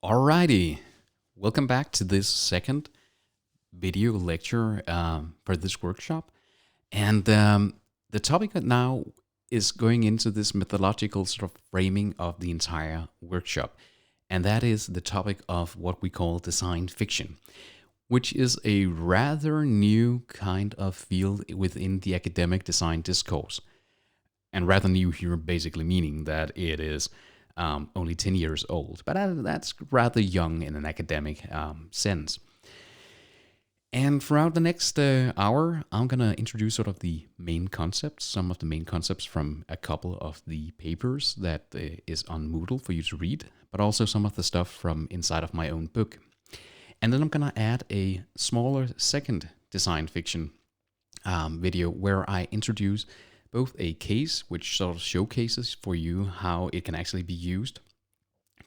Alrighty, welcome back to this second video lecture for this workshop. And the topic now is going into this methodological sort of framing of the entire workshop. And that is the topic of what we call design fiction, which is a rather new kind of field within the academic design discourse. And rather new here basically meaning that it is only 10 years old, but that's rather young in an academic sense. And throughout the next hour, I'm going to introduce sort of the main concepts, some of the main concepts from a couple of the papers that is on Moodle for you to read, but also some of the stuff from inside of my own book. And then I'm going to add a smaller second design fiction video where I introduce both a case, which sort of showcases for you how it can actually be used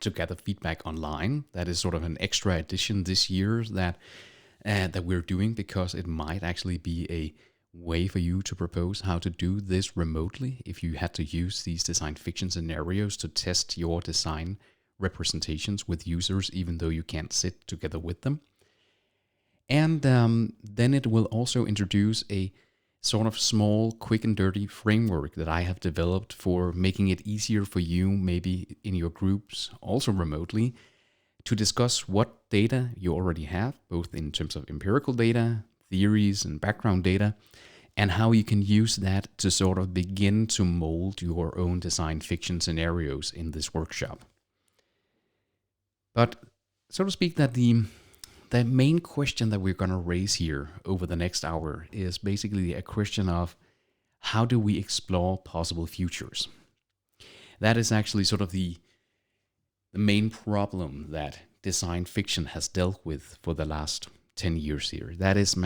to gather feedback online. That is sort of an extra addition this year that we're doing because it might actually be a way for you to propose how to do this remotely if you had to use these design fiction scenarios to test your design representations with users, even though you can't sit together with them. And then it will also introduce a sort of small, quick and dirty framework that I have developed for making it easier for you, maybe in your groups, also remotely, to discuss what data you already have, both in terms of empirical data, theories, and background data, and how you can use that to sort of begin to mold your own design fiction scenarios in this workshop. But, so to speak, that the main question that we're going to raise here over the next hour is basically a question of how do we explore possible futures? That is actually sort of the main problem that design fiction has dealt with for the last 10 years here. That is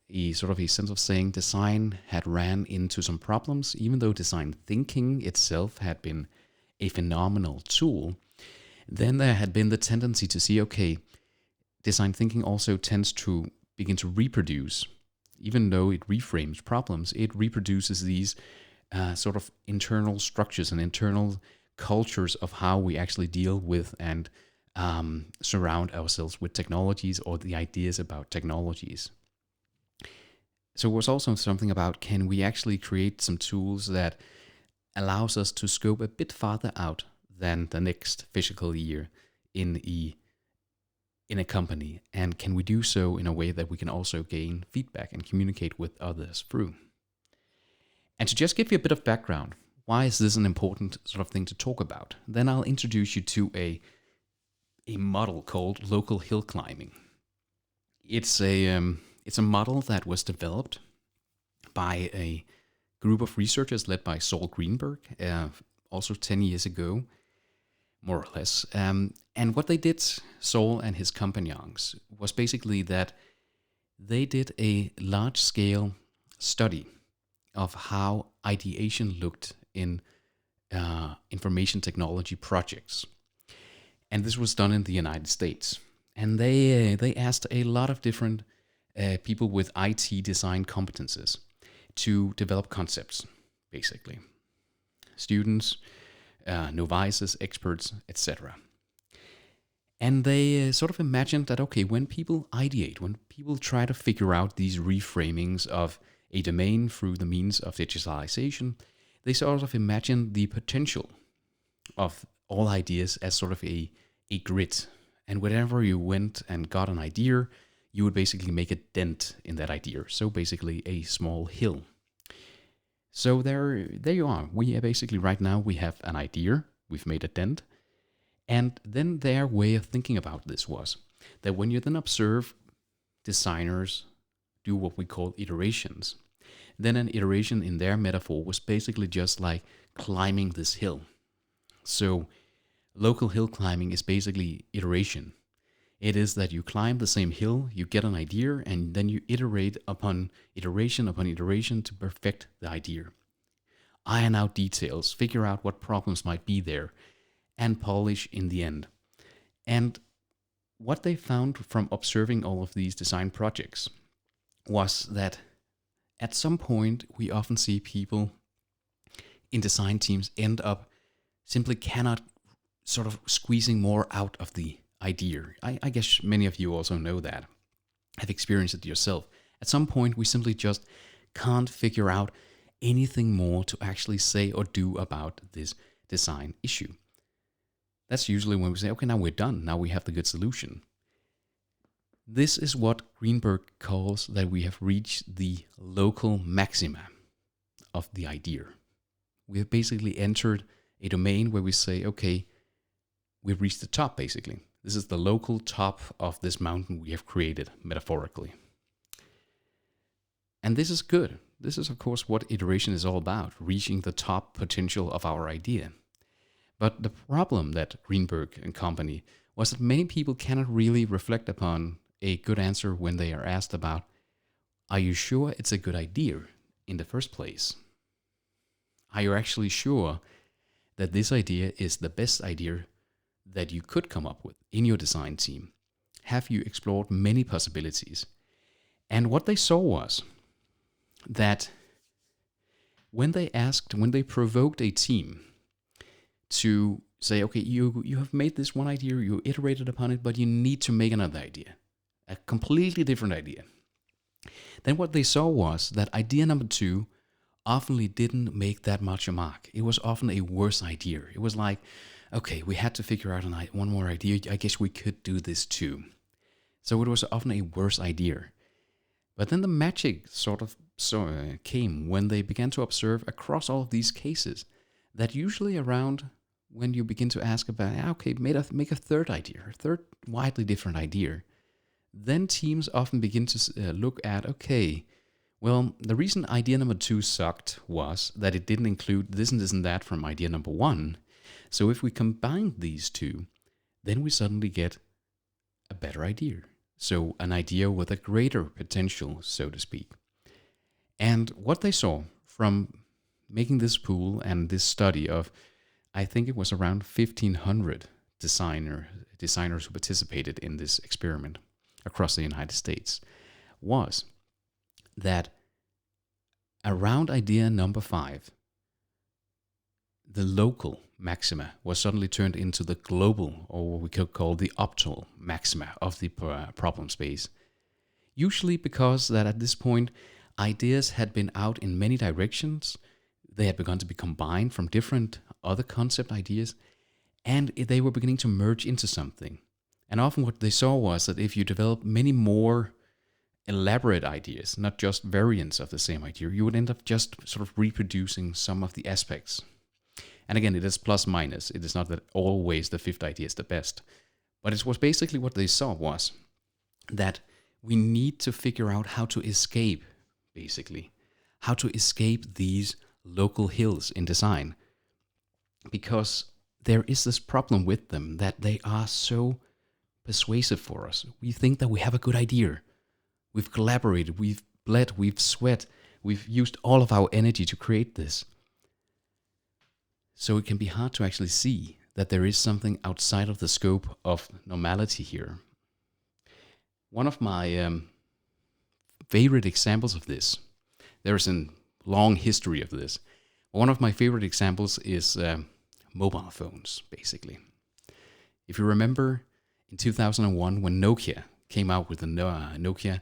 a sort of a sense of saying design had ran into some problems, even though design thinking itself had been a phenomenal tool. Then there had been the tendency to see, okay, design thinking also tends to begin to reproduce, even though it reframes problems, it reproduces these sort of internal structures and internal cultures of how we actually deal with and surround ourselves with technologies or the ideas about technologies. So it was also something about, can we actually create some tools that allows us to scope a bit farther out than the next fiscal year in a company, and can we do so in a way that we can also gain feedback and communicate with others through? And to just give you a bit of background, why is this an important sort of thing to talk about? Then I'll introduce you to a model called local hill climbing. It's a model that was developed by a group of researchers led by Saul Greenberg, also 10 years ago, more or less. And what they did, Saul and his compagnons, was basically that they did a large-scale study of how ideation looked in information technology projects. And this was done in the United States. And they asked a lot of different people with IT design competences to develop concepts, basically. Students, novices, experts, etc. And they sort of imagined that, okay, when people ideate, when people try to figure out these reframings of a domain through the means of digitalization, they sort of imagine the potential of all ideas as sort of a grid. And whenever you went and got an idea, you would basically make a dent in that idea. So basically a small hill. So there you are. We are basically right now, we have an idea, we've made a dent. And then their way of thinking about this was that when you then observe designers do what we call iterations, then an iteration in their metaphor was basically just like climbing this hill. So local hill climbing is basically iteration. It is that you climb the same hill, you get an idea, and then you iterate upon iteration to perfect the idea. Iron out details, figure out what problems might be there, and polish in the end. And what they found from observing all of these design projects was that at some point we often see people in design teams end up simply cannot sort of squeezing more out of the idea. I guess many of you also know that, have experienced it yourself. At some point, we simply just can't figure out anything more to actually say or do about this design issue. That's usually when we say, okay, now we're done. Now we have the good solution. This is what Greenberg calls that we have reached the local maxima of the idea. We have basically entered a domain where we say, okay, we've reached the top basically. This is the local top of this mountain we have created, metaphorically. And this is good. This is, of course, what iteration is all about, reaching the top potential of our idea. But the problem that Greenberg and company was that many people cannot really reflect upon a good answer when they are asked about, are you sure it's a good idea in the first place? Are you actually sure that this idea is the best idea that you could come up with in your design team? Have you explored many possibilities? And what they saw was that when they provoked a team to say, okay, you have made this one idea, you iterated upon it, but you need to make another idea, a completely different idea. Then what they saw was that idea number 2 often didn't make that much a mark. It was often a worse idea. It was like, okay, we had to figure out one more idea. I guess we could do this too. So it was often a worse idea. But then the magic sort of came when they began to observe across all of these cases that usually around when you begin to ask about, okay, make a third idea, a third widely different idea, then teams often begin to look at, okay, well, the reason idea number 2 sucked was that it didn't include this and this and that from idea number 1. So if we combine these two, then we suddenly get a better idea. So an idea with a greater potential, so to speak. And what they saw from making this pool and this study of, I think it was around 1,500 designers who participated in this experiment across the United States, was that around idea number 5, the local maxima was suddenly turned into the global, or what we could call the optimal maxima of the problem space. Usually because that at this point, ideas had been out in many directions. They had begun to be combined from different other concept ideas, and they were beginning to merge into something. And often what they saw was that if you develop many more elaborate ideas, not just variants of the same idea, you would end up just sort of reproducing some of the aspects. And again, it is plus minus. It is not that always the 5th idea is the best. But it was basically what they saw was that we need to figure out how to escape, basically, how to escape these local hills in design. Because there is this problem with them that they are so persuasive for us. We think that we have a good idea. We've collaborated, we've bled, we've sweat, we've used all of our energy to create this. So it can be hard to actually see that there is something outside of the scope of normality here. One of my favorite examples of this, there's a long history of this. One of my favorite examples is mobile phones, basically. If you remember in 2001 when Nokia came out with the Nokia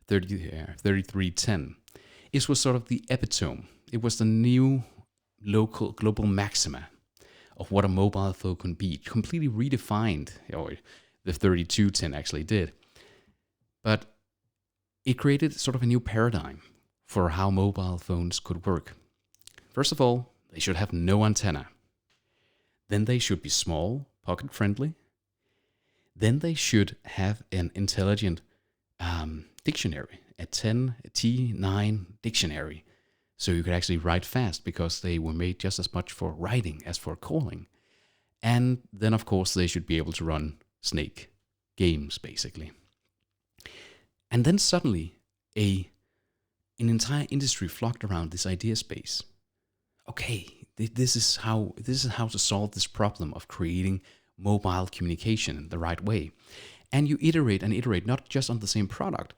3310, it was sort of the epitome. It was the new local global maxima of what a mobile phone can be, completely redefined, or the 3210 actually did. But it created sort of a new paradigm for how mobile phones could work. First of all, they should have no antenna. Then they should be small, pocket friendly. Then they should have an intelligent dictionary, a T9 dictionary. So you could actually write fast because they were made just as much for writing as for calling. And then, of course, they should be able to run snake games, basically. And then suddenly, an entire industry flocked around this idea space. Okay, this is how to solve this problem of creating mobile communication the right way. And you iterate and iterate, not just on the same product,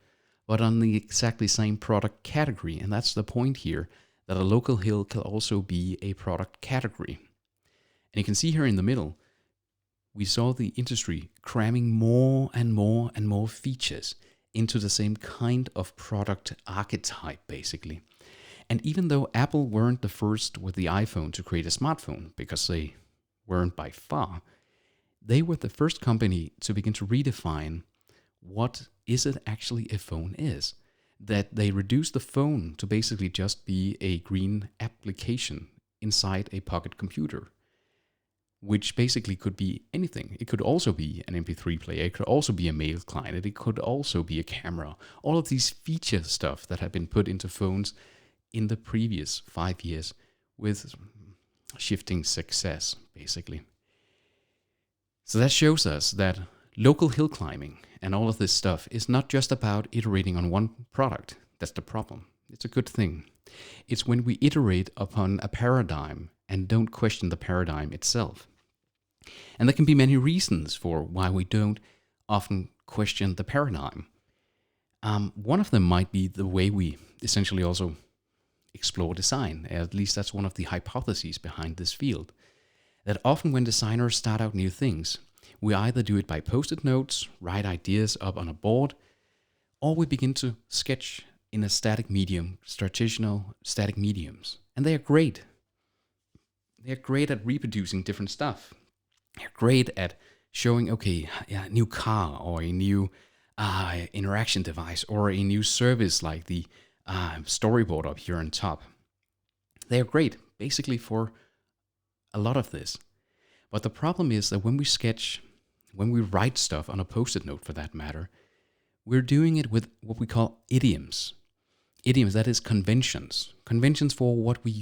but on the exactly same product category. And that's the point here, that a local hill can also be a product category. And you can see here in the middle, we saw the industry cramming more and more and more features into the same kind of product archetype, basically. And even though Apple weren't the first with the iPhone to create a smartphone, because they weren't by far, they were the first company to begin to redefine what is it actually a phone is. That they reduced the phone to basically just be a green application inside a pocket computer, which basically could be anything. It could also be an MP3 player, it could also be a mail client, it could also be a camera. All of these feature stuff that had been put into phones in the previous 5 years with shifting success, basically. So that shows us that local hill climbing and all of this stuff is not just about iterating on one product. That's the problem. It's a good thing. It's when we iterate upon a paradigm and don't question the paradigm itself. And there can be many reasons for why we don't often question the paradigm. One of them might be the way we essentially also explore design. At least that's one of the hypotheses behind this field. That often when designers start out new things, we either do it by post-it notes, write ideas up on a board, or we begin to sketch in a static medium, traditional static mediums. And they are great. They're great at reproducing different stuff. They're great at showing, okay, a new car or a new interaction device or a new service like the storyboard up here on top. They are great, basically, for a lot of this. But the problem is that when we sketch, when we write stuff on a post-it note for that matter, we're doing it with what we call idioms. Idioms, that is conventions. Conventions for what we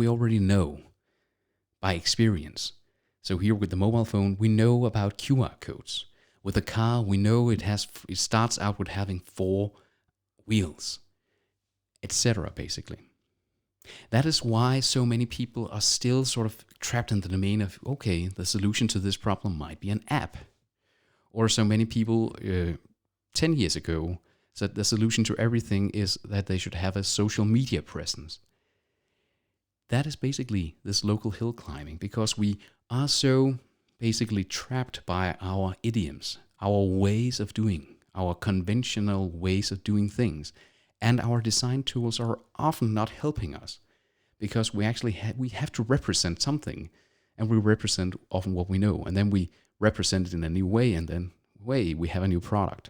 already know by experience. So here with the mobile phone, we know about QR codes. With a car, we know it starts out with having 4 wheels, etc. basically. That is why so many people are still sort of trapped in the domain of, okay, the solution to this problem might be an app. Or so many people 10 years ago said the solution to everything is that they should have a social media presence. That is basically this local hill climbing, because we are so basically trapped by our idioms, our ways of doing, our conventional ways of doing things. And our design tools are often not helping us, because we actually we have to represent something, and we represent often what we know, and then we represent it in a new way, and then we have a new product.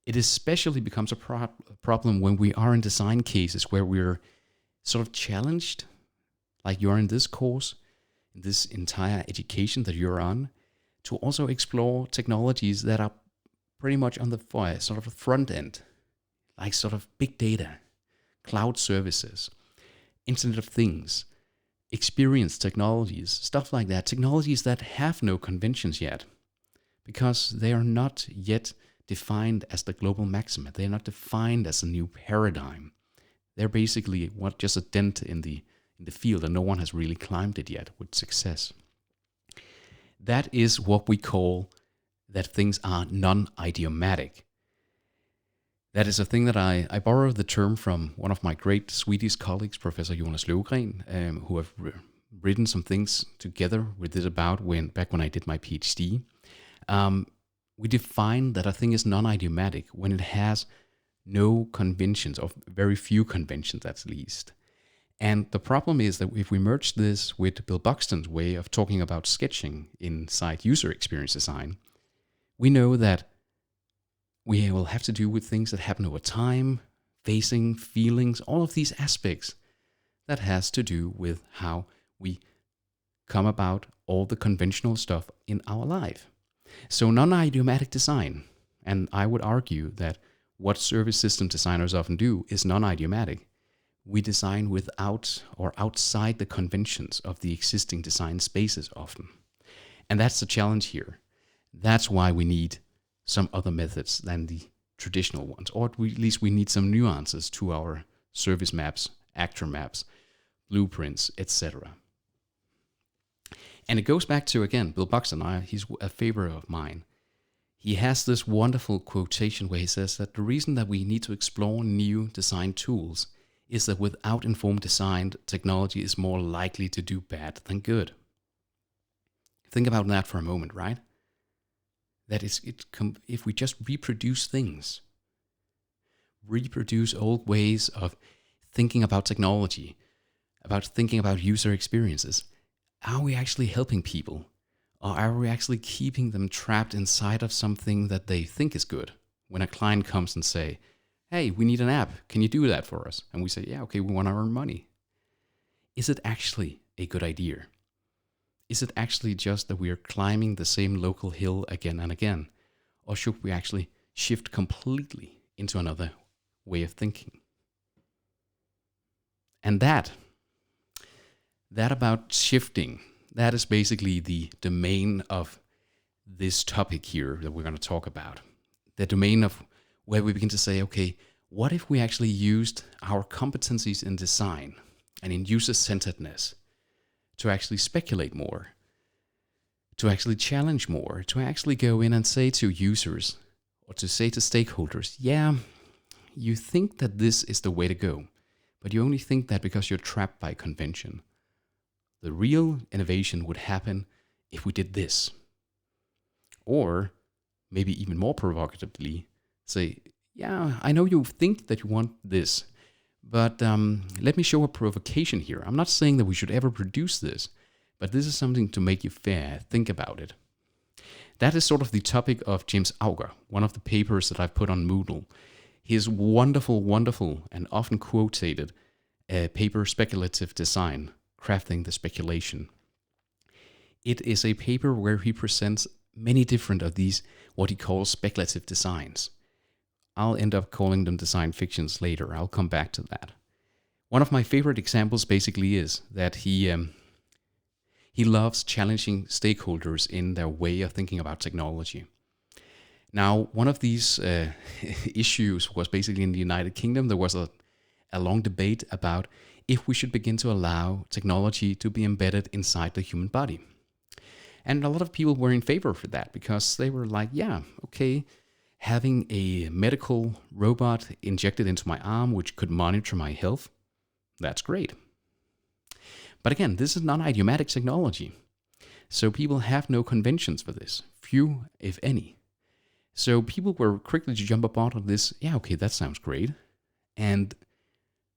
It especially becomes a problem when we are in design cases where we're sort of challenged, like you're in this course, in this entire education that you're on, to also explore technologies that are pretty much on the sort of front end, like sort of big data, cloud services, Internet of Things, experience technologies, stuff like that, technologies that have no conventions yet, because they are not yet defined as the global maxima. They're not defined as a new paradigm. They're basically just a dent in the field, and no one has really climbed it yet with success. That is what we call that things are non-idiomatic. That is a thing that I borrowed the term from one of my great Swedish colleagues, Professor Jonas Löfgren, who have written some things together with it about back when I did my PhD. We define that a thing is non-idiomatic when it has no conventions, or very few conventions at least. And the problem is that if we merge this with Bill Buxton's way of talking about sketching inside user experience design, we know that we will have to do with things that happen over time, facing, feelings, all of these aspects that has to do with how we come about all the conventional stuff in our life. So non-idiomatic design, and I would argue that what service system designers often do is non-idiomatic. We design without or outside the conventions of the existing design spaces often. And that's the challenge here. That's why we need some other methods than the traditional ones, or at least we need some nuances to our service maps, actor maps, blueprints, etc. And it goes back to, again, Bill Buxton. He's a favorite of mine. He has this wonderful quotation where he says that the reason that we need to explore new design tools is that without informed design, technology is more likely to do bad than good. Think about that for a moment, right? that if we just reproduce things, reproduce old ways of thinking about technology, about thinking about user experiences, are we actually helping people? Or are we actually keeping them trapped inside of something that they think is good? When a client comes and say, hey, we need an app, can you do that for us? And we say, yeah, okay, we want to earn money. Is it actually a good idea? Is it actually just that we are climbing the same local hill again and again? Or should we actually shift completely into another way of thinking? And that about shifting, that is basically the domain of this topic here that we're going to talk about. The domain of where we begin to say, okay, what if we actually used our competencies in design and in user-centeredness to actually speculate more, to actually challenge more, to actually go in and say to users or to say to stakeholders, yeah, you think that this is the way to go, but you only think that because you're trapped by convention. The real innovation would happen if we did this. Or maybe even more provocatively, say, yeah, I know you think that you want this, but let me show a provocation here. I'm not saying that we should ever produce this, but this is something to make you think about it. That is sort of the topic of James Auger, one of the papers that I've put on Moodle. His wonderful, wonderful, and often quoted paper, Speculative Design, Crafting the Speculation. It is a paper where he presents many different of these, what he calls speculative designs. I'll end up calling them design fictions later. I'll come back to that. One of my favorite examples basically is that he loves challenging stakeholders in their way of thinking about technology. Now, one of these issues was basically in the United Kingdom. There was a long debate about if we should begin to allow technology to be embedded inside the human body. And a lot of people were in favor for that because they were like, yeah, okay, having a medical robot injected into my arm which could monitor my health, that's great. But again, this is non-idiomatic technology. So people have no conventions for this, few if any. So people were quickly to jump up on this, yeah, okay, that sounds great. And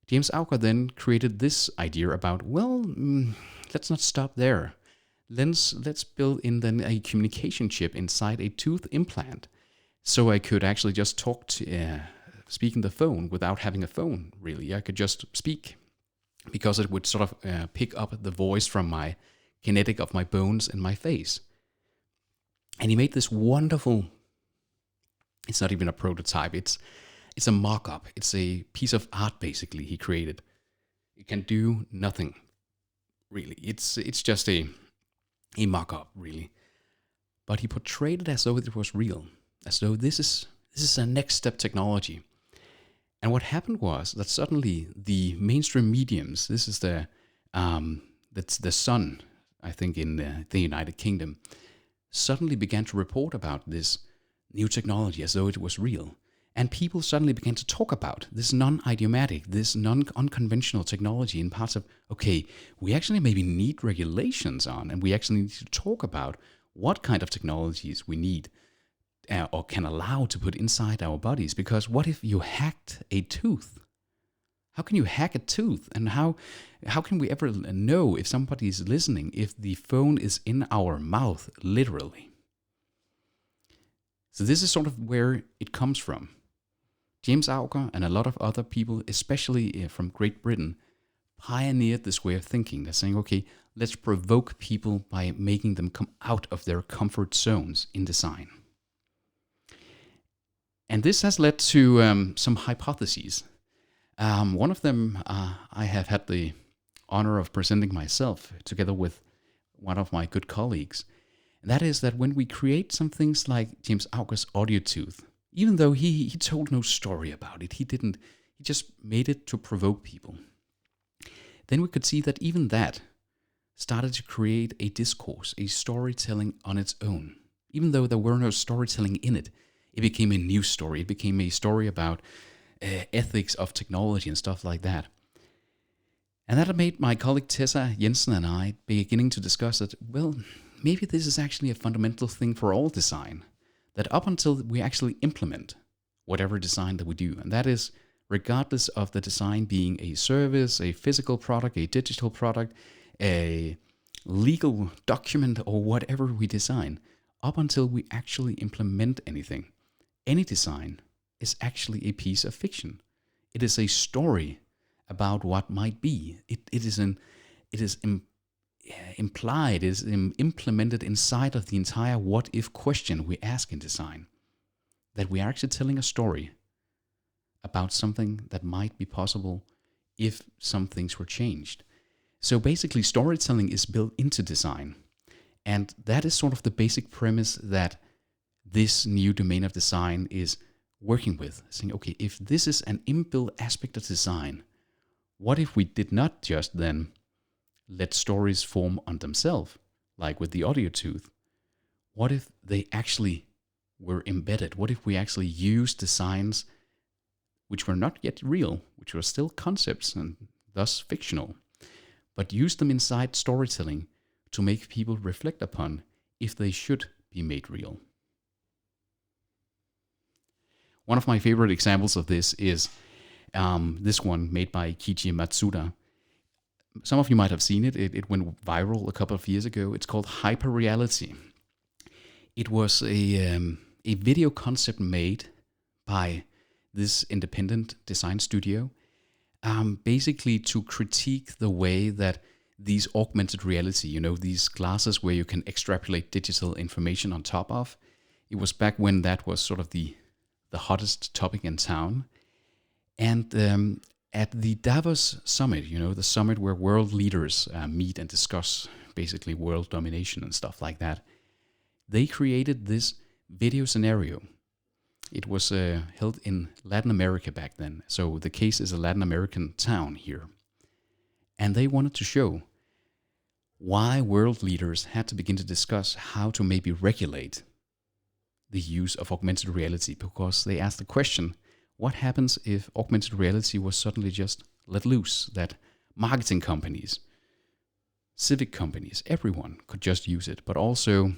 James Auger then created this idea about, well, let's not stop there. Let's build in then a communication chip inside a tooth implant. So I could actually just talk to, speak in the phone without having a phone, really. I could just speak because it would sort of pick up the voice from my kinetic of my bones in my face. And he made this wonderful, it's not even a prototype, it's a mock-up. It's a piece of art, basically, he created. It can do nothing, really. It's just a mock-up, really. But he portrayed it as though it was real, as though this is a next step technology. And what happened was that suddenly the mainstream mediums, this is that's the Sun, I think, in the United Kingdom, suddenly began to report about this new technology as though it was real. And people suddenly began to talk about this non-idiomatic, this non-unconventional technology in parts of, okay, we actually maybe need regulations on, and we actually need to talk about what kind of technologies we need or can allow to put inside our bodies. Because what if you hacked a tooth? How can you hack a tooth? And how can we ever know if somebody is listening if the phone is in our mouth, literally? So this is sort of where it comes from. James Auger and a lot of other people, especially from Great Britain, pioneered this way of thinking. They're saying, okay, let's provoke people by making them come out of their comfort zones in design. And this has led to some hypotheses. One of them I have had the honor of presenting myself together with one of my good colleagues. And that is that when we create some things like James Auger's audio tooth, even though he told no story about it, he just made it to provoke people. Then we could see that even that started to create a discourse, a storytelling on its own. Even though there were no storytelling in it, it became a new story. It became a story about ethics of technology and stuff like that. And that made my colleague Tessa Jensen and I beginning to discuss that, well, maybe this is actually a fundamental thing for all design. that up until we actually implement whatever design that we do, and that is regardless of the design being a service, a physical product, a digital product, a legal document, or whatever we design, up until we actually implement anything, any design is actually a piece of fiction. It is a story about what might be. It is implied, is implemented inside of the entire what if question we ask in design. That we are actually telling a story about something that might be possible if some things were changed. So basically storytelling is built into design. And that is sort of the basic premise that this new domain of design is working with. Saying, okay, if this is an inbuilt aspect of design, what if we did not just then let stories form on themselves, like with the audio tooth? What if they actually were embedded? What if we actually used designs which were not yet real, which were still concepts and thus fictional, but used them inside storytelling to make people reflect upon if they should be made real? One of my favorite examples of this is this one made by Kiichi Matsuda. Some of you might have seen it. It went viral a couple of years ago. It's called Hyperreality. It was a video concept made by this independent design studio, basically to critique the way that these augmented reality, these glasses where you can extrapolate digital information on top of. It was back when that was sort of the hottest topic in town. And at the Davos summit, the summit where world leaders meet and discuss basically world domination and stuff like that, they created this video scenario. It was held in Latin America back then. So the case is a Latin American town here. And they wanted to show why world leaders had to begin to discuss how to maybe regulate the use of augmented reality, because they asked the question, what happens if augmented reality was suddenly just let loose, that marketing companies, civic companies, everyone could just use it, but also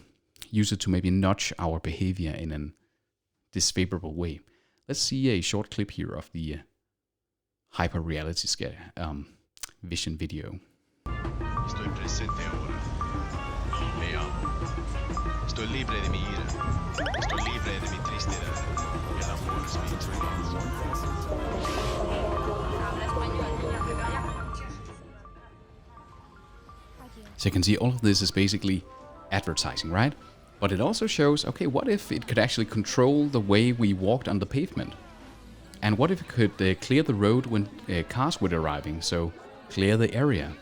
use it to maybe nudge our behavior in a disfavorable way. Let's see a short clip here of the hyper-reality vision video. Sto in presente ora. Me amo. Sto libre de mi ira. Sto libre de mi tristeza. El amor speaks for So you can see all of this is basically advertising, right? But it also shows, okay, what if it could actually control the way we walked on the pavement? And what if it could clear the road when cars were arriving, so clear the area?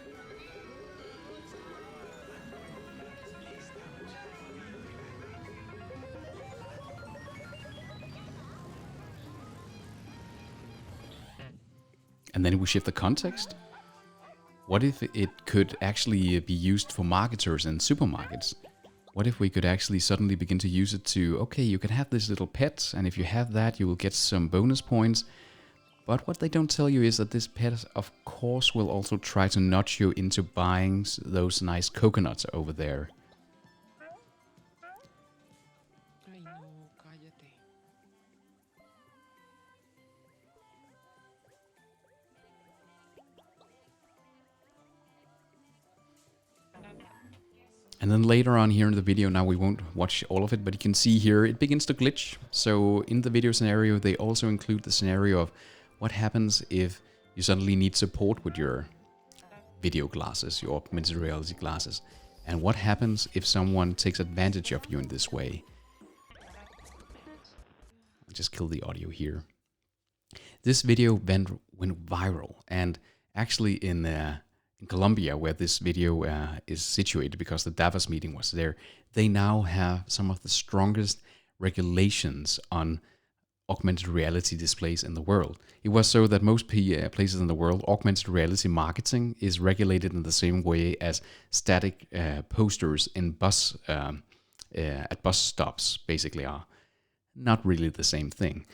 And then we shift the context. What if it could actually be used for marketers and supermarkets? What if we could actually suddenly begin to use it to, okay, you can have this little pet, and if you have that, you will get some bonus points. But what they don't tell you is that this pet, of course, will also try to nudge you into buying those nice coconuts over there. And then later on here in the video, now we won't watch all of it, but you can see here it begins to glitch. So in the video scenario, they also include the scenario of what happens if you suddenly need support with your video glasses, your augmented reality glasses. And what happens if someone takes advantage of you in this way. I'll just kill the audio here. This video went viral, and actually in Colombia, where this video is situated, because the Davos meeting was there, they now have some of the strongest regulations on augmented reality displays in the world. It was so that most places in the world, augmented reality marketing is regulated in the same way as static posters in at bus stops basically are. Not really the same thing.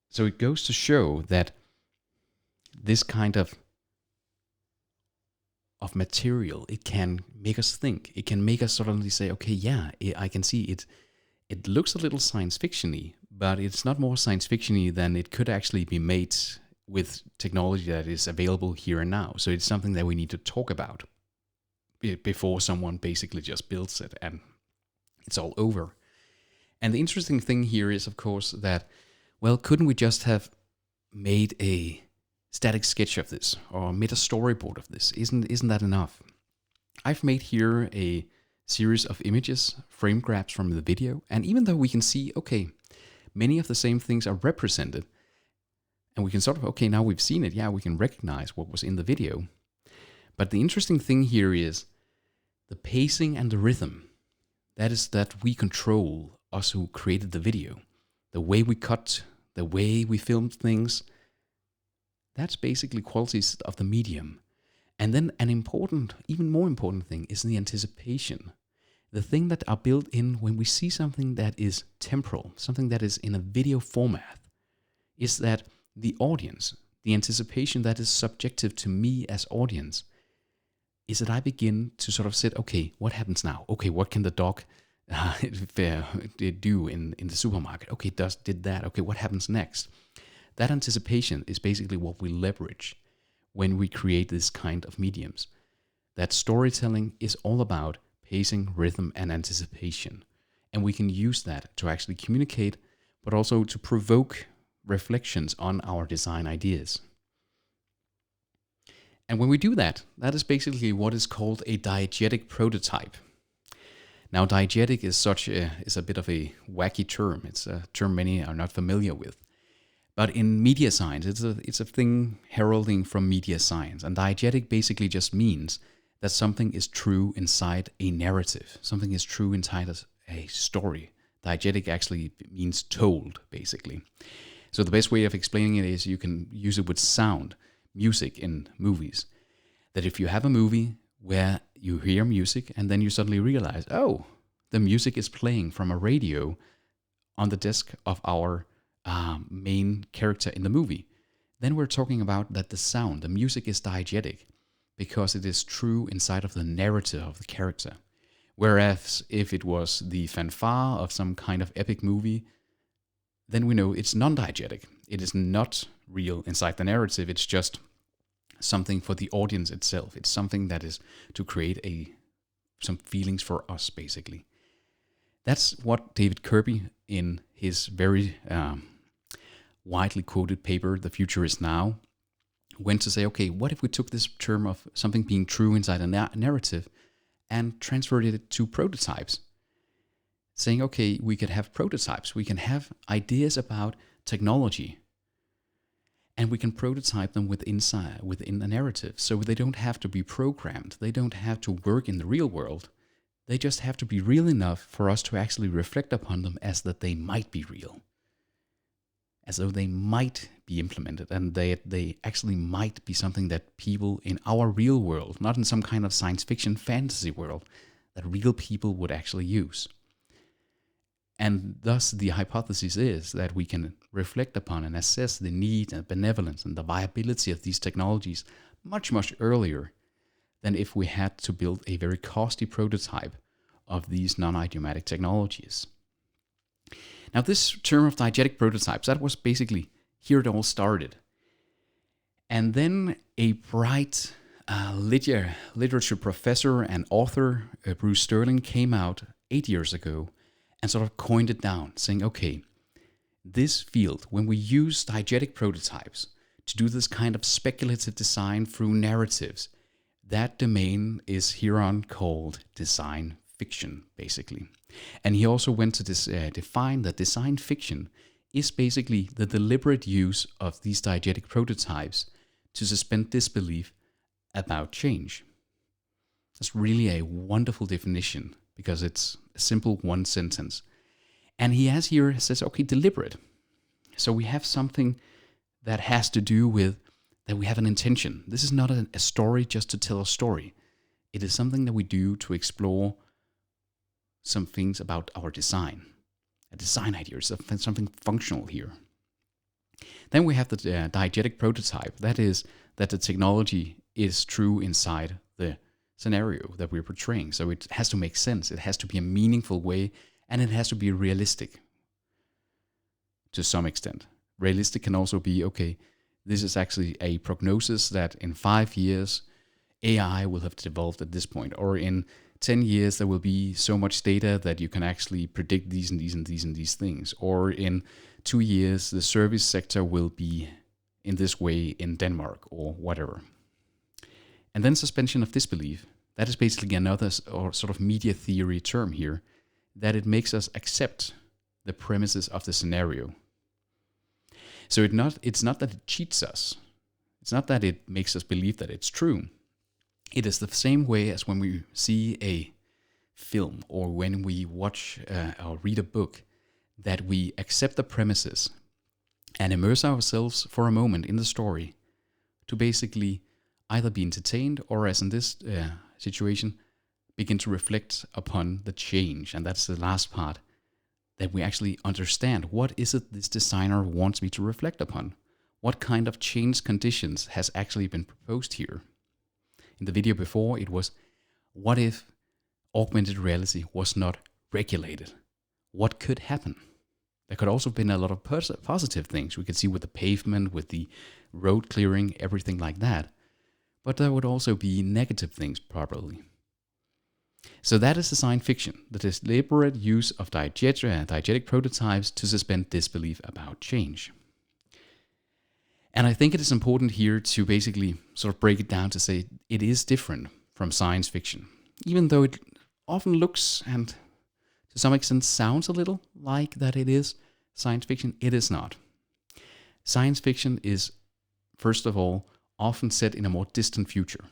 So it goes to show that this kind of material, it can make us think. It can make us suddenly say, okay, yeah, I can see it. it looks a little science fiction-y, but it's not more science fiction-y than it could actually be made with technology that is available here and now. So it's something that we need to talk about before someone basically just builds it and it's all over. And the interesting thing here is, of course, that, well, couldn't we just have made a static sketch of this or made a storyboard of this? Isn't that enough? I've made here a series of images, frame grabs from the video, and even though we can see, okay, many of the same things are represented, and we can sort of, okay, now we've seen it, yeah, we can recognize what was in the video. But the interesting thing here is the pacing and the rhythm. That is that we control, us who created the video. The way we cut, the way we filmed things, that's basically qualities of the medium. And then an important, even more important thing is the anticipation. The thing that are built in when we see something that is temporal, something that is in a video format, is that the audience, the anticipation that is subjective to me as audience, is that I begin to sort of say, okay, what happens now? Okay, what can the dog do in the supermarket? Okay, did that. Okay, what happens next? That anticipation is basically what we leverage when we create this kind of mediums. That storytelling is all about pacing, rhythm, and anticipation. And we can use that to actually communicate, but also to provoke reflections on our design ideas. And when we do that, that is basically what is called a diegetic prototype. Now, diegetic is a bit of a wacky term. It's a term many are not familiar with. But in media science, it's a thing heralding from media science. And diegetic basically just means that something is true inside a narrative. Something is true inside a story. Diegetic actually means told, basically. So the best way of explaining it is you can use it with sound, music in movies. That if you have a movie where you hear music and then you suddenly realize, oh, the music is playing from a radio on the desk of our main character in the movie, then we're talking about that the sound, the music is diegetic because it is true inside of the narrative of the character. Whereas if it was the fanfare of some kind of epic movie, then we know it's non-diegetic. It is not real inside the narrative. It's just something for the audience itself. It's something that is to create some feelings for us, basically. That's what David Kirby, in his very widely quoted paper, The Future Is Now, went to say, okay, what if we took this term of something being true inside a narrative and transferred it to prototypes? Saying, okay, we could have prototypes. We can have ideas about technology. And we can prototype them within a narrative. So they don't have to be programmed. They don't have to work in the real world. They just have to be real enough for us to actually reflect upon them as that they might be real. As though they might be implemented and they actually might be something that people in our real world, not in some kind of science fiction fantasy world, that real people would actually use. And thus the hypothesis is that we can reflect upon and assess the need and benevolence and the viability of these technologies much, much earlier than if we had to build a very costly prototype of these non-idiomatic technologies. Now, this term of diegetic prototypes, that was basically here it all started. And then a bright literature professor and author, Bruce Sterling, came out 8 years ago and sort of coined it down, saying, okay, this field, when we use diegetic prototypes to do this kind of speculative design through narratives, that domain is hereon called design fiction, basically. And he also went to define that design fiction is basically the deliberate use of these diegetic prototypes to suspend disbelief about change. That's really a wonderful definition because it's a simple one sentence. And he says, okay, deliberate. So we have something that has to do with that we have an intention. This is not a story just to tell a story. It is something that we do to explore some things about our design. A design idea is something functional here. Then we have the diegetic prototype. That is that the technology is true inside the scenario that we're portraying. So it has to make sense. It has to be a meaningful way And it has to be realistic to some extent. Realistic can also be, okay, this is actually a prognosis that in 5 years, AI will have developed at this point, or in 10 years, there will be so much data that you can actually predict these and these and these and these things. Or in 2 years, the service sector will be in this way in Denmark or whatever. And then suspension of disbelief. That is basically another sort of media theory term here, that it makes us accept the premises of the scenario. So it's not that it cheats us. It's not that it makes us believe that it's true. It is the same way as when we see a film or when we watch or read a book, that we accept the premises and immerse ourselves for a moment in the story to basically either be entertained or, as in this situation, begin to reflect upon the change. And that's the last part, that we actually understand what is it this designer wants me to reflect upon. What kind of change conditions has actually been proposed here? In the video before, it was, what if augmented reality was not regulated? What could happen? There could also have been a lot of positive things we could see with the pavement, with the road clearing, everything like that. But there would also be negative things probably. So that is design fiction, the deliberate use of diegetic prototypes to suspend disbelief about change. And I think it is important here to basically sort of break it down to say it is different from science fiction. Even though it often looks and to some extent sounds a little like that it is science fiction, it is not. Science fiction is, first of all, often set in a more distant future.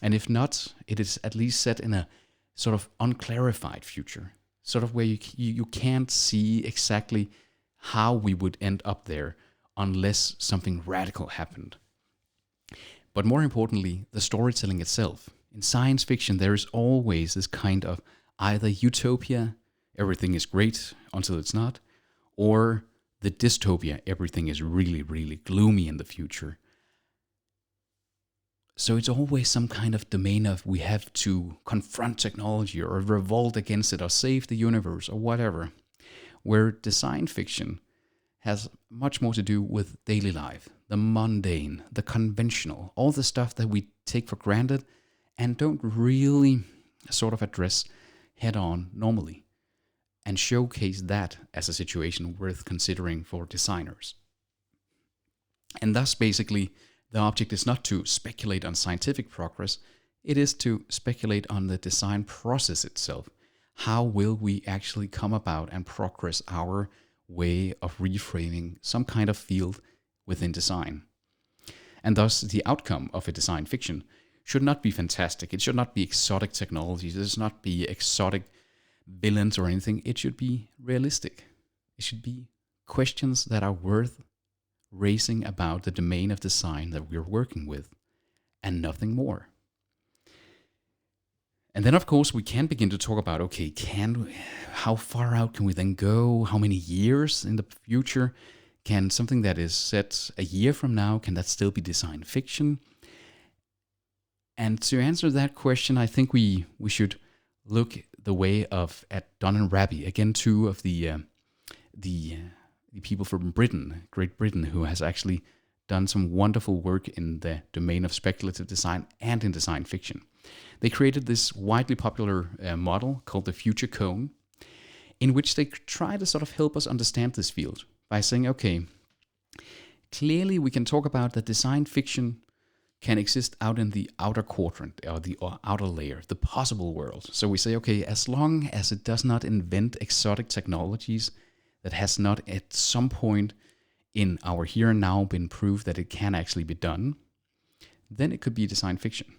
And if not, it is at least set in a sort of unclarified future, sort of where you can't see exactly how we would end up there unless something radical happened. But more importantly, the storytelling itself. In science fiction, there is always this kind of either utopia, everything is great until it's not, or the dystopia, everything is really, really gloomy in the future. So it's always some kind of domain of we have to confront technology or revolt against it or save the universe or whatever, where design fiction has much more to do with daily life, the mundane, the conventional, all the stuff that we take for granted and don't really sort of address head on normally, and showcase that as a situation worth considering for designers. And thus basically the object is not to speculate on scientific progress, it is to speculate on the design process itself. How will we actually come about and progress our way of reframing some kind of field within design? And thus the outcome of a design fiction should not be fantastic. It should not be exotic technologies. It should not be exotic villains or anything. It should be realistic. It should be questions that are worth raising about the domain of design that we're working with, and nothing more. And then, of course, we can begin to talk about, okay, how far out can we then go? How many years in the future? Can something that is set a year from now, can that still be design fiction? And to answer that question, I think we should look the way of at Dunn and Raby, again, two of the people from Britain, Great Britain, who has actually done some wonderful work in the domain of speculative design and in design fiction. They created this widely popular model called the future cone, in which they try to sort of help us understand this field by saying, okay, clearly we can talk about that design fiction can exist out in the outer quadrant or the outer layer, the possible world. So we say, okay, as long as it does not invent exotic technologies that has not at some point in our here and now been proved that it can actually be done, then it could be design fiction.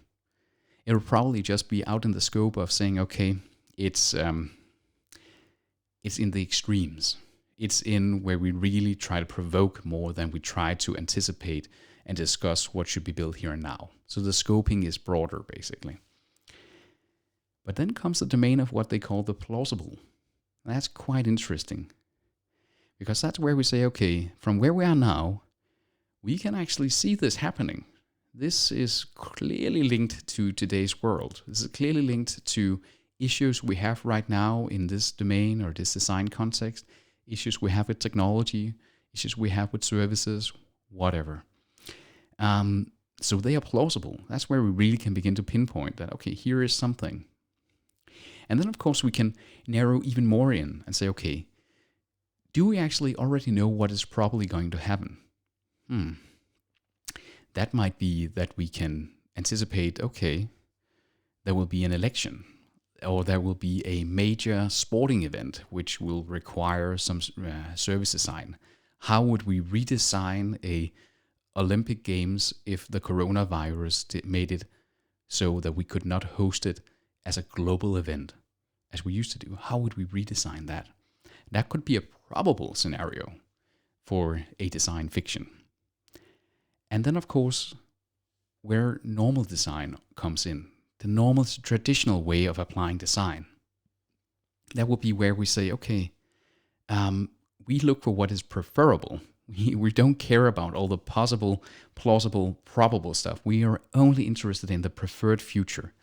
It will probably just be out in the scope of saying, okay, it's in the extremes. It's in where we really try to provoke more than we try to anticipate and discuss what should be built here and now. So the scoping is broader, basically. But then comes the domain of what they call the plausible. That's quite interesting, because that's where we say, okay, from where we are now, we can actually see this happening. This is clearly linked to today's world. This is clearly linked to issues we have right now in this domain or this design context, issues we have with technology, issues we have with services, whatever. So they are plausible. That's where we really can begin to pinpoint that, okay, here is something. And then, of course, we can narrow even more in and say, okay, do we actually already know what is probably going to happen? That might be that we can anticipate, okay, there will be an election, or there will be a major sporting event which will require some service design. How would we redesign a Olympic Games if the coronavirus made it so that we could not host it as a global event as we used to do? How would we redesign that? That could be a probable scenario for a design fiction. And then, of course, where normal design comes in, the normal traditional way of applying design, that would be where we say, okay, we look for what is preferable. We don't care about all the possible, plausible, probable stuff. We are only interested in the preferred future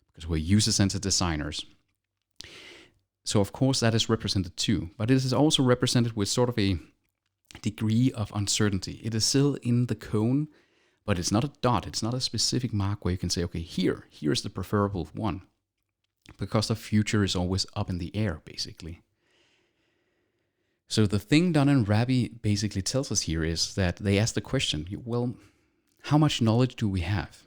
because we're user-centered designers. So, of course, that is represented too. But it is also represented with sort of a degree of uncertainty. It is still in the cone, but it's not a dot. It's not a specific mark where you can say, okay, here's the preferable one. Because the future is always up in the air, basically. So the thing Dunn and Raby basically tells us here is that they ask the question, well, how much knowledge do we have?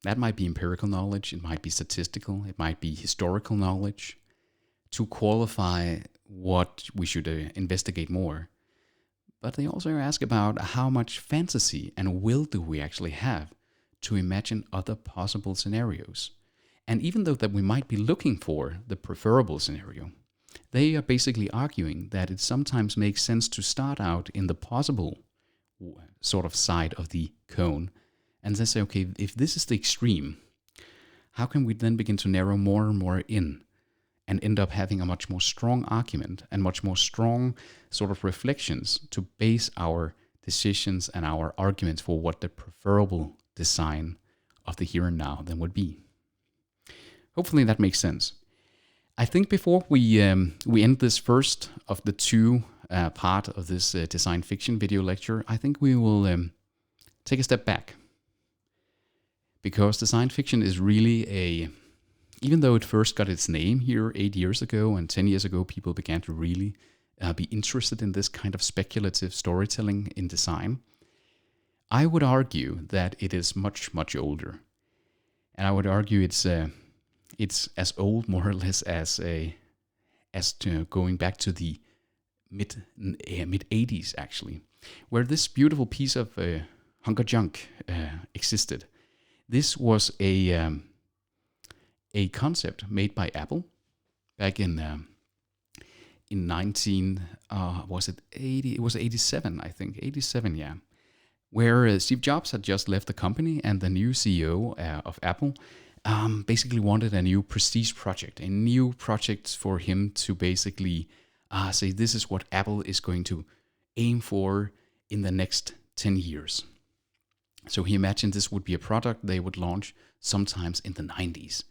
That might be empirical knowledge, it might be statistical, it might be historical knowledge to qualify what we should investigate more. But they also ask about how much fantasy and will do we actually have to imagine other possible scenarios. And even though that we might be looking for the preferable scenario, they are basically arguing that it sometimes makes sense to start out in the possible sort of side of the cone and then say, okay, if this is the extreme, how can we then begin to narrow more and more in and end up having a much more strong argument and much more strong sort of reflections to base our decisions and our arguments for what the preferable design of the here and now then would be. Hopefully that makes sense. I think before we end this first of the two part of this design fiction video lecture, I think we will take a step back. Because design fiction is really even though it first got its name here 8 years ago and 10 years ago, people began to really be interested in this kind of speculative storytelling in design, I would argue that it is much, much older. And I would argue it's as old, more or less, as going back to the mid 80s, actually, where this beautiful piece of hunker junk existed. This was a concept made by Apple back in 1980? It was 87, I think, 87, yeah. Where Steve Jobs had just left the company, and the new CEO of Apple basically wanted a new prestige project, a new project for him to basically say this is what Apple is going to aim for in the next 10 years. So he imagined this would be a product they would launch sometimes in the 90s.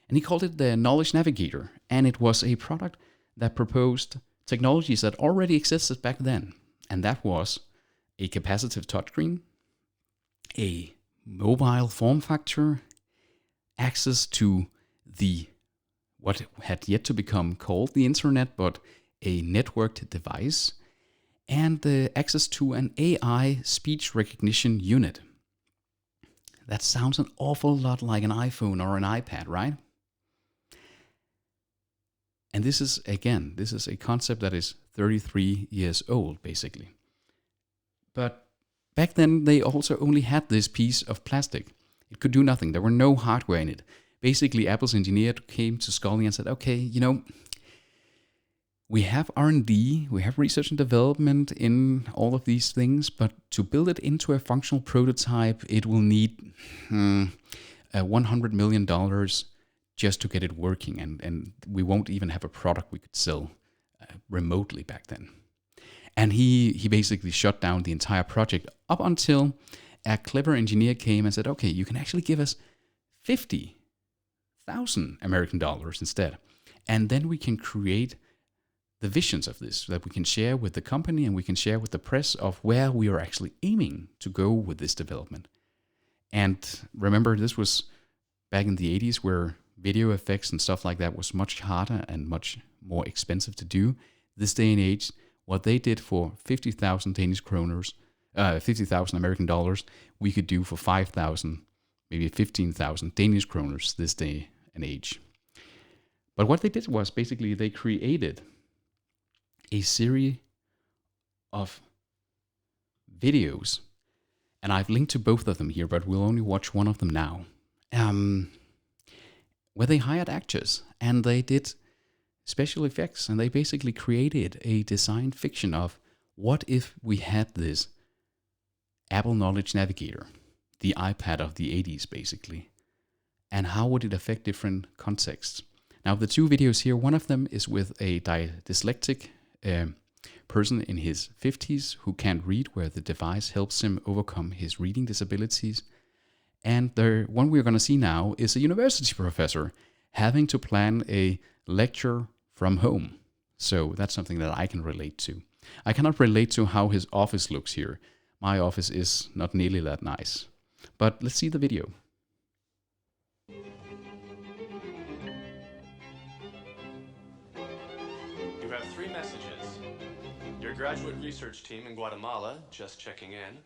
And he called it the Knowledge Navigator. And it was a product that proposed technologies that already existed back then. And that was a capacitive touchscreen, a mobile form factor, access to what had yet to become called the internet, but a networked device, and the access to an AI speech recognition unit. That sounds an awful lot like an iPhone or an iPad, right? And this is a concept that is 33 years old, basically. But back then, they also only had this piece of plastic. It could do nothing. There were no hardware in it. Basically, Apple's engineer came to Scully and said, okay, we have R&D, we have research and development in all of these things, but to build it into a functional prototype, it will need $100 million just to get it working, and we won't even have a product we could sell remotely back then. And he basically shut down the entire project up until a clever engineer came and said, okay, you can actually give us 50 5,000 American dollars instead. And then we can create the visions of this that we can share with the company and we can share with the press of where we are actually aiming to go with this development. And remember, this was back in the 80s where video effects and stuff like that was much harder and much more expensive to do. This day and age, what they did for 50,000 Danish kroners, 50,000 American dollars, we could do for 5,000, maybe 15,000 Danish kroners this day and age. But what they did was basically they created a series of videos, and I've linked to both of them here, but we'll only watch one of them now, where they hired actors and they did special effects, and they basically created a design fiction of what if we had this Apple Knowledge Navigator, the iPad of the 80s basically, and how would it affect different contexts. Now the two videos here, one of them is with a dyslexic person in his 50s who can't read, where the device helps him overcome his reading disabilities. And the one we're going to see now is a university professor having to plan a lecture from home. So that's something that I can relate to. I cannot relate to how his office looks here. My office is not nearly that nice. But let's see the video. You have 3 messages. Your graduate research team in Guatemala, just checking in.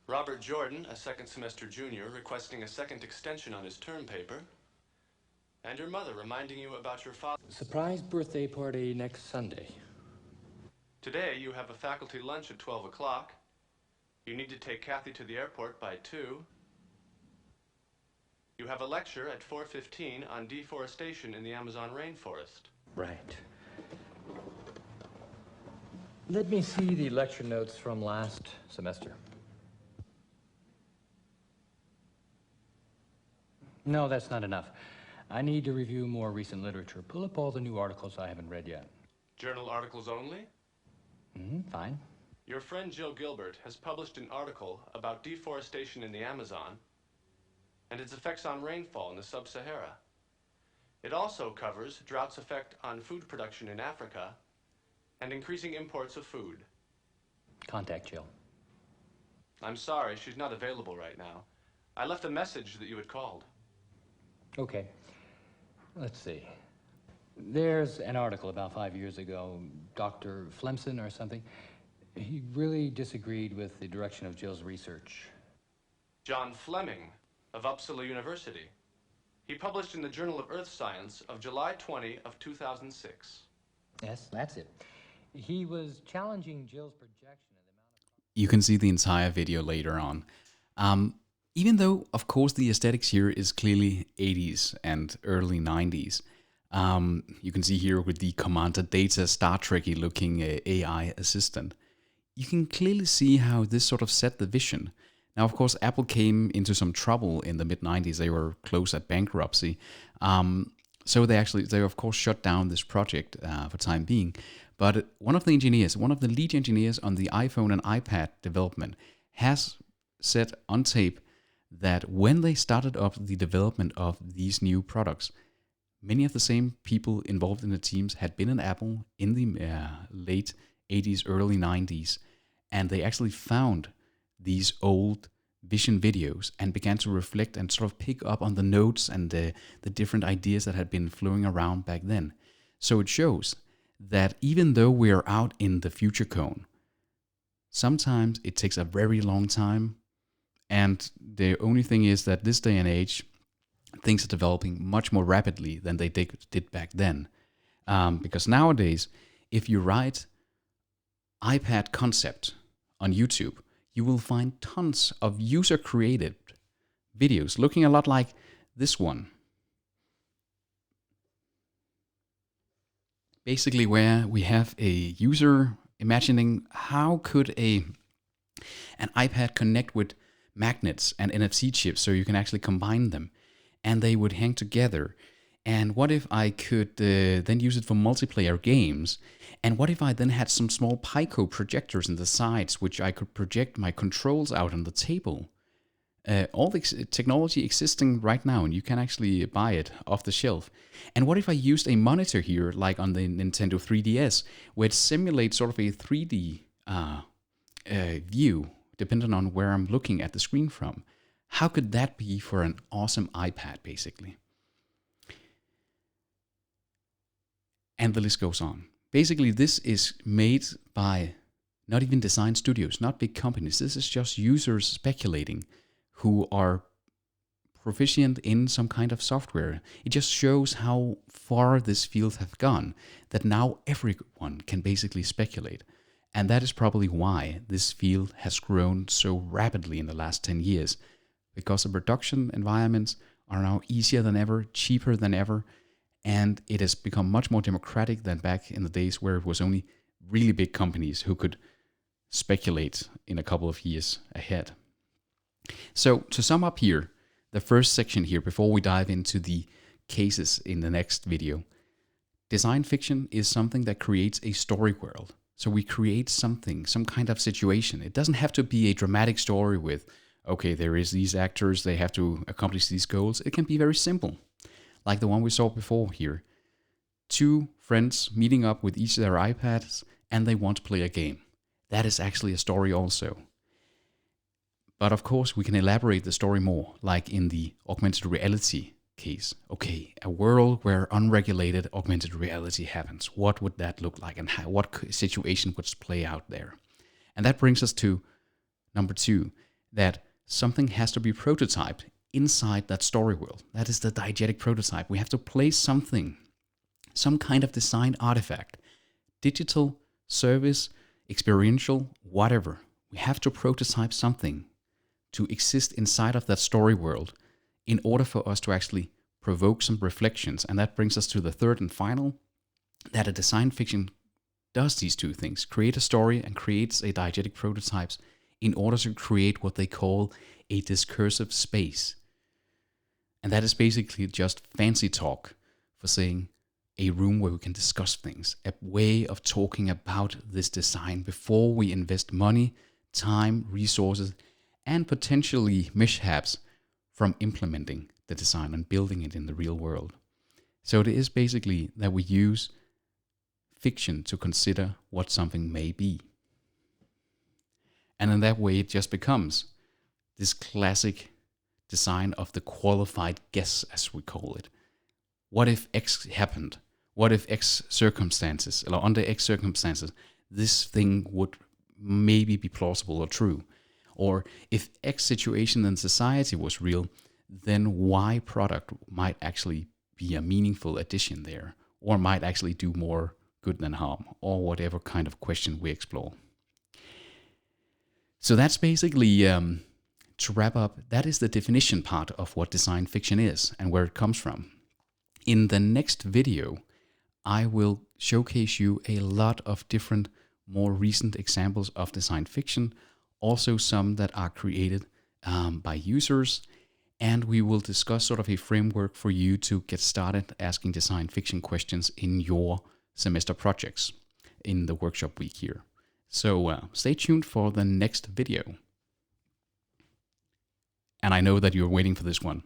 Robert Jordan, a second semester junior, requesting a second extension on his term paper. And your mother reminding you about your father. Surprise birthday party next Sunday. Today you have a faculty lunch at 12 o'clock. You need to take Kathy to the airport by 2. You have a lecture at 4:15 on deforestation in the Amazon rainforest. Right. Let me see the lecture notes from last semester. No, that's not enough. I need to review more recent literature. Pull up all the new articles I haven't read yet. Journal articles only? Fine. Your friend Jill Gilbert has published an article about deforestation in the Amazon and its effects on rainfall in the sub-Sahara. It also covers drought's effect on food production in Africa and increasing imports of food. Contact Jill. I'm sorry, she's not available right now. I left a message that you had called. Okay. Let's see. There's an article about 5 years ago, Dr. Flemson or something. He really disagreed with the direction of Jill's research. John Fleming of Uppsala University. He published in the Journal of Earth Science of July 20 of 2006. Yes, that's it. He was challenging Jill's projection of the amount of... You can see the entire video later on. Even though, of course, the aesthetics here is clearly 80s and early 90s. You can see here with the Commander Data Star Trek-y looking AI assistant. You can clearly see how this sort of set the vision. Now, of course, Apple came into some trouble in the mid-90s. They were close at bankruptcy. So they of course shut down this project for time being. But one of the lead engineers on the iPhone and iPad development has said on tape that when they started up the development of these new products, many of the same people involved in the teams had been in Apple in the late 80s, early 90s, and they actually found these old vision videos and began to reflect and sort of pick up on the notes and the different ideas that had been flowing around back then. So it shows that even though we are out in the future cone, sometimes it takes a very long time, and the only thing is that this day and age, things are developing much more rapidly than they did back then. Because nowadays, if you write iPad concept on YouTube, you will find tons of user-created videos looking a lot like this one. Basically where we have a user imagining how could an iPad connect with magnets and NFC chips so you can actually combine them and they would hang together. And what if I could then use it for multiplayer games? And what if I then had some small Pico projectors in the sides which I could project my controls out on the table? all the technology existing right now, and you can actually buy it off the shelf. And what if I used a monitor here, like on the Nintendo 3DS, where it simulates sort of a 3D view, depending on where I'm looking at the screen from? How could that be for an awesome iPad, basically? And the list goes on. Basically, this is made by not even design studios, not big companies. This is just users speculating who are proficient in some kind of software. It just shows how far this field has gone, that now everyone can basically speculate. And that is probably why this field has grown so rapidly in the last 10 years, because the production environments are now easier than ever, cheaper than ever, and it has become much more democratic than back in the days where it was only really big companies who could speculate in a couple of years ahead. So to sum up here, the first section here, before we dive into the cases in the next video, design fiction is something that creates a story world. So we create something, some kind of situation. It doesn't have to be a dramatic story with, okay, there is these actors, they have to accomplish these goals. It can be very simple, like the one we saw before here. Two friends meeting up with each of their iPads, and they want to play a game. That is actually a story also. But of course, we can elaborate the story more, like in the augmented reality case. Okay, a world where unregulated augmented reality happens. What would that look like, and what situation would play out there? And that brings us to number 2, that something has to be prototyped inside that story world. That is the diegetic prototype. We have to place something, some kind of design artifact, digital, service, experiential, whatever. We have to prototype something to exist inside of that story world in order for us to actually provoke some reflections. And that brings us to the third and final, that a design fiction does these two things: create a story and creates a diegetic prototypes in order to create what they call a discursive space. And that is basically just fancy talk for saying a room where we can discuss things, a way of talking about this design before we invest money, time, resources, and potentially mishaps from implementing the design and building it in the real world. So it is basically that we use fiction to consider what something may be. And in that way, it just becomes this classic design of the qualified guess, as we call it. What if X happened? What if X circumstances, or under X circumstances, this thing would maybe be plausible or true? Or if X situation in society was real, then Y product might actually be a meaningful addition there, or might actually do more good than harm, or whatever kind of question we explore. So that's basically, to wrap up, that is the definition part of what design fiction is and where it comes from. In the next video, I will showcase you a lot of different, more recent examples of design fiction, also some that are created by users, and we will discuss sort of a framework for you to get started asking design fiction questions in your semester projects in the workshop week here. So stay tuned for the next video. And I know that you're waiting for this one.